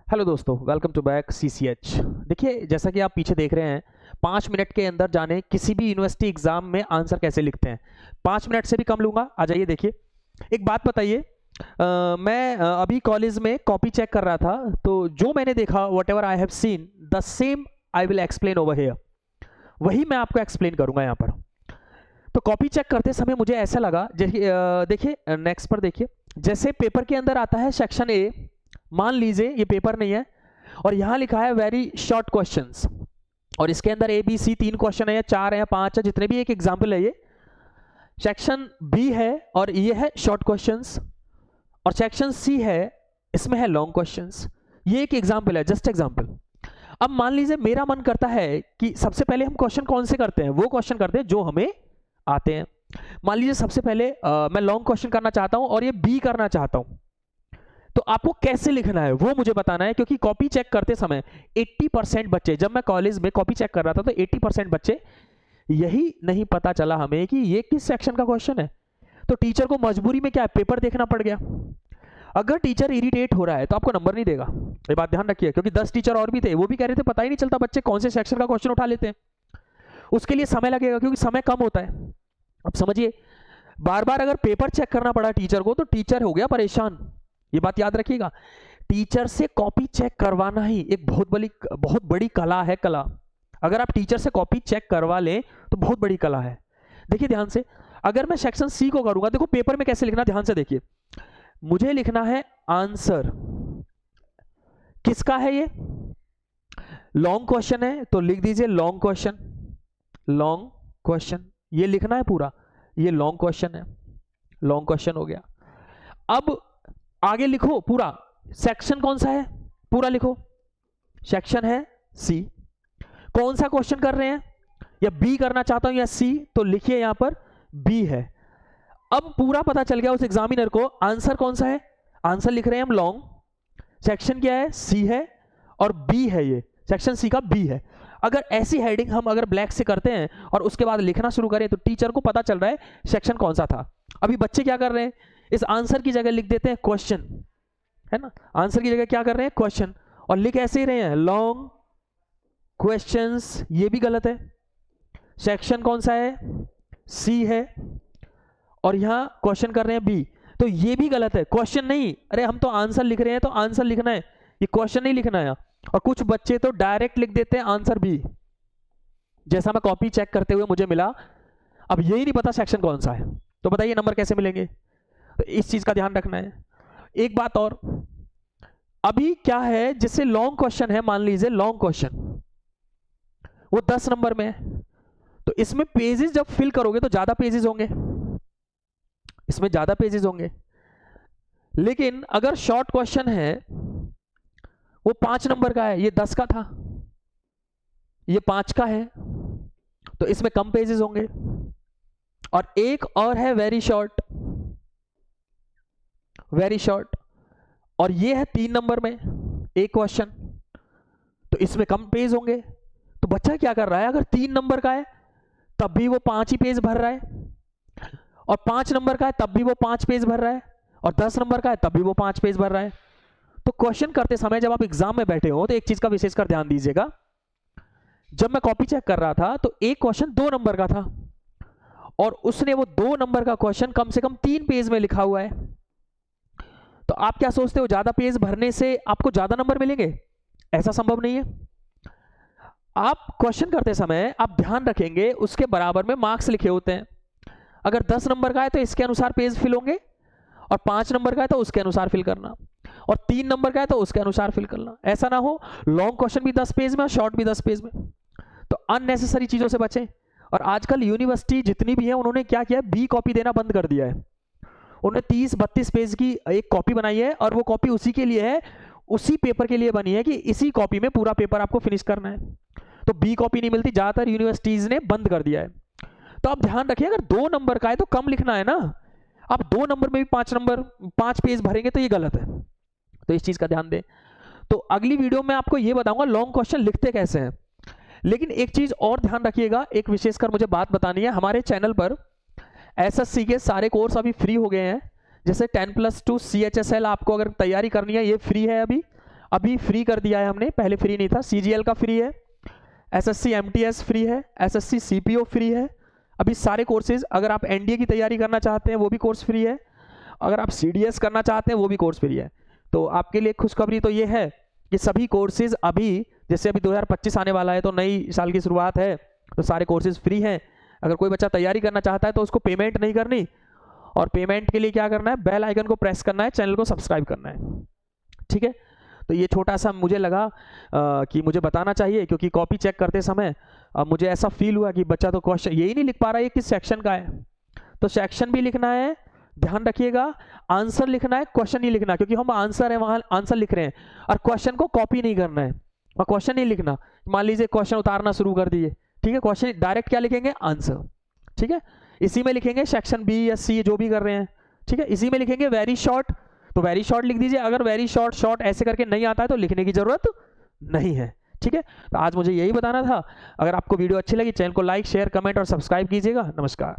Hello दोस्तों, welcome to back CCH। देखिए, जैसा कि आप पीछे देख रहे हैं, 5 मिनट के अंदर जाने किसी भी यूनिवर्सिटी एग्जाम में आंसर कैसे लिखते हैं। 5 मिनट से भी कम लूंगा। आ जाइए। देखिए, एक बात बताइए, मैं अभी कॉलेज में कॉपी चेक कर रहा था, तो जो मैंने देखा, what ever I have seen the same I will explain over here. वही मैं आपको एक्सप्लेन करूंगा यहाँ पर। तो कॉपी चेक करते समय मुझे ऐसा लगा, देखिए नेक्स्ट पर देखिए, जैसे पेपर के अंदर आता है सेक्शन ए। मान लीजिए ये पेपर नहीं है और यहां लिखा है वेरी शॉर्ट क्वेश्चंस, और इसके अंदर ए बी सी 3 क्वेश्चन है या 4 है या 5 है, जितने भी, एक एग्जाम्पल है ये। सेक्शन बी है और ये है शॉर्ट क्वेश्चंस, और सेक्शन सी है, इसमें है लॉन्ग क्वेश्चंस। ये एक एग्जाम्पल है, जस्ट एग्जाम्पल। अब मान लीजिए मेरा मन करता है कि सबसे पहले हम क्वेश्चन कौन से करते हैं, वो क्वेश्चन करते हैं जो हमें आते हैं। मान लीजिए सबसे पहले मैं लॉन्ग क्वेश्चन करना चाहता हूं और ये बी करना चाहता हूं, तो आपको कैसे लिखना है वो मुझे बताना है। क्योंकि कॉपी चेक करते समय 80% बच्चे, जब मैं कॉलेज में कॉपी चेक कर रहा था तो 80% बच्चे, यही नहीं पता चला हमें कि ये किस सेक्शन का क्वेश्चन है। तो टीचर को मजबूरी में क्या है, पेपर देखना पड़ गया। अगर टीचर इरिटेट हो रहा है तो आपको नंबर नहीं देगा, ये बात ध्यान रखिए। क्योंकि 10 टीचर और भी थे, वो भी कह रहे थे पता ही नहीं चलता बच्चे कौन से सेक्शन का क्वेश्चन उठा लेते हैं। उसके लिए समय लगेगा, क्योंकि समय कम होता है। अब समझिए, बार बार अगर पेपर चेक करना पड़ा टीचर को, तो टीचर हो गया परेशान। ये बात याद रखिएगा, टीचर से कॉपी चेक करवाना ही एक बहुत बड़ी कला है। कला, अगर आप टीचर से कॉपी चेक करवा लें तो बहुत बड़ी कला है। देखिए ध्यान से, अगर मैं सेक्शन सी को करूंगा, देखो पेपर में कैसे लिखना, ध्यान से देखिए। मुझे लिखना है आंसर, किसका है ये, लॉन्ग क्वेश्चन है तो लिख दीजिए लॉन्ग क्वेश्चन। लॉन्ग क्वेश्चन ये लिखना है पूरा, ये लॉन्ग क्वेश्चन है, लॉन्ग क्वेश्चन हो गया। अब आगे लिखो पूरा, सेक्शन कौन सा है पूरा लिखो, सेक्शन है सी। कौन सा क्वेश्चन कर रहे हैं, या बी करना चाहता हूं या सी, तो लिखिए यहां पर बी है। अब पूरा पता चल गया उस एग्जामिनर को, आंसर कौन सा है, आंसर लिख रहे हैं हम लॉन्ग, सेक्शन क्या है, सी है, और बी है, ये सेक्शन सी का बी है। अगर ऐसी हेडिंग हम अगर ब्लैक से करते हैं और उसके बाद लिखना शुरू करें, तो टीचर को पता चल रहा है सेक्शन कौन सा था। अभी बच्चे क्या कर रहे हैं, इस आंसर की जगह लिख देते हैं क्वेश्चन, है ना। आंसर की जगह क्या कर रहे हैं, क्वेश्चन, और लिख ऐसे ही रहे हैं लॉन्ग क्वेश्चंस। ये भी गलत है। सेक्शन कौन सा है, सी है, और यहां क्वेश्चन कर रहे हैं बी, तो ये भी गलत है। क्वेश्चन नहीं, अरे हम तो आंसर लिख रहे हैं तो आंसर लिखना है, ये क्वेश्चन नहीं लिखना है। और कुछ बच्चे तो डायरेक्ट लिख देते हैं आंसर बी, जैसा मैं कॉपी चेक करते हुए मुझे मिला। अब यही नहीं पता सेक्शन कौन सा है, तो बताइए नंबर कैसे मिलेंगे। तो इस चीज का ध्यान रखना है। एक बात और, अभी क्या है, जिससे लॉन्ग क्वेश्चन है, मान लीजिए लॉन्ग क्वेश्चन वो 10 नंबर में है, तो इसमें पेजेस जब फिल करोगे तो ज्यादा पेजेस होंगे, इसमें ज्यादा पेजेस होंगे। लेकिन अगर शॉर्ट क्वेश्चन है, वो 5 नंबर का है, ये 10 का था, ये 5 का है, तो इसमें कम पेजेस होंगे। और एक और है वेरी शॉर्ट, वेरी शॉर्ट, और ये है 3 नंबर में एक क्वेश्चन, तो इसमें कम पेज होंगे। तो बच्चा क्या कर रहा है, अगर 3 नंबर का है तब भी वो 5 ही पेज भर रहा है, और 5 नंबर का है तब भी वो 5 पेज भर रहा है, और 10 नंबर का है तब भी वो 5 पेज भर रहा है। तो क्वेश्चन करते समय जब आप एग्जाम में बैठे हो, तो एक चीज का विशेषकर ध्यान दीजिएगा। जब मैं कॉपी चेक कर रहा था तो एक क्वेश्चन 2 नंबर का था, और उसने वो 2 नंबर का क्वेश्चन कम से कम 3 पेज में लिखा हुआ है। तो आप क्या सोचते हो, ज्यादा पेज भरने से आपको ज्यादा नंबर मिलेंगे? ऐसा संभव नहीं है। आप क्वेश्चन करते समय आप ध्यान रखेंगे, उसके बराबर में मार्क्स लिखे होते हैं। अगर 10 नंबर का है तो इसके अनुसार पेज फिल होंगे, और 5 नंबर का है तो उसके अनुसार फिल करना, और 3 नंबर का है तो उसके अनुसार फिल करना। ऐसा ना हो लॉन्ग क्वेश्चन भी 10 पेज में और शॉर्ट भी 10 पेज में। तो अननेसेसरी चीजों से बचें। और आजकल यूनिवर्सिटी जितनी भी है, उन्होंने क्या किया, बी कॉपी देना बंद कर दिया है। उन्होंने 30-32 पेज की एक कॉपी बनाई है, और वो कॉपी उसी के लिए है, उसी पेपर के लिए बनी है कि इसी कॉपी में पूरा पेपर आपको फिनिश करना है। तो बी कॉपी नहीं मिलती, ज्यादातर यूनिवर्सिटीज ने बंद कर दिया है। तो आप ध्यान रखिए, अगर 2 नंबर का है तो कम लिखना है ना। आप 2 नंबर में भी 5 पेज भरेंगे तो ये गलत है, तो इस चीज का ध्यान दें। तो अगली वीडियो में आपको ये बताऊंगा लॉन्ग क्वेश्चन लिखते कैसे हैं। लेकिन एक चीज और ध्यान रखिएगा, एक विशेषकर मुझे बात बतानी है। हमारे चैनल पर एसएससी के सारे कोर्स अभी फ्री हो गए हैं, जैसे 10+2 CHSL आपको अगर तैयारी करनी है, ये फ्री है अभी। अभी फ्री कर दिया है हमने, पहले फ्री नहीं था। CGL का फ्री है, SSC MTS फ्री है, SSC CPO फ्री है। अभी सारे कोर्सेज, अगर आप NDA की तैयारी करना चाहते हैं वो भी कोर्स फ्री है, अगर आप CDS करना चाहते हैं वो भी कोर्स फ्री है। तो आपके लिए खुशखबरी तो ये है कि सभी कोर्सेज अभी, जैसे अभी 2025 आने वाला है तो नई साल की शुरुआत है, तो सारे कोर्सेज फ्री हैं। अगर कोई बच्चा तैयारी करना चाहता है तो उसको पेमेंट नहीं करनी, और पेमेंट के लिए क्या करना है, बेल आइकन को प्रेस करना है, चैनल को सब्सक्राइब करना है। ठीक है, तो ये छोटा सा मुझे लगा कि मुझे बताना चाहिए, क्योंकि कॉपी चेक करते समय मुझे ऐसा फील हुआ कि बच्चा तो क्वेश्चन यही नहीं लिख पा रहा है, किस सेक्शन का है। तो सेक्शन भी लिखना है, ध्यान रखिएगा, आंसर लिखना है, क्वेश्चन नहीं लिखना, क्योंकि हम आंसर है वहां आंसर लिख रहे हैं, और क्वेश्चन को कॉपी नहीं करना है, और क्वेश्चन नहीं लिखना। मान लीजिए क्वेश्चन उतारना शुरू कर दिए, ठीक है, क्वेश्चन डायरेक्ट क्या लिखेंगे, आंसर। ठीक है, इसी में लिखेंगे सेक्शन B या C जो भी कर रहे हैं, ठीक है, इसी में लिखेंगे वेरी शॉर्ट, तो वेरी शॉर्ट लिख दीजिए। अगर वेरी शॉर्ट शॉर्ट ऐसे करके नहीं आता है तो लिखने की जरूरत नहीं है। ठीक है, तो आज मुझे यही बताना था। अगर आपको वीडियो अच्छी लगी, चैनल को लाइक शेयर कमेंट और सब्सक्राइब कीजिएगा। नमस्कार।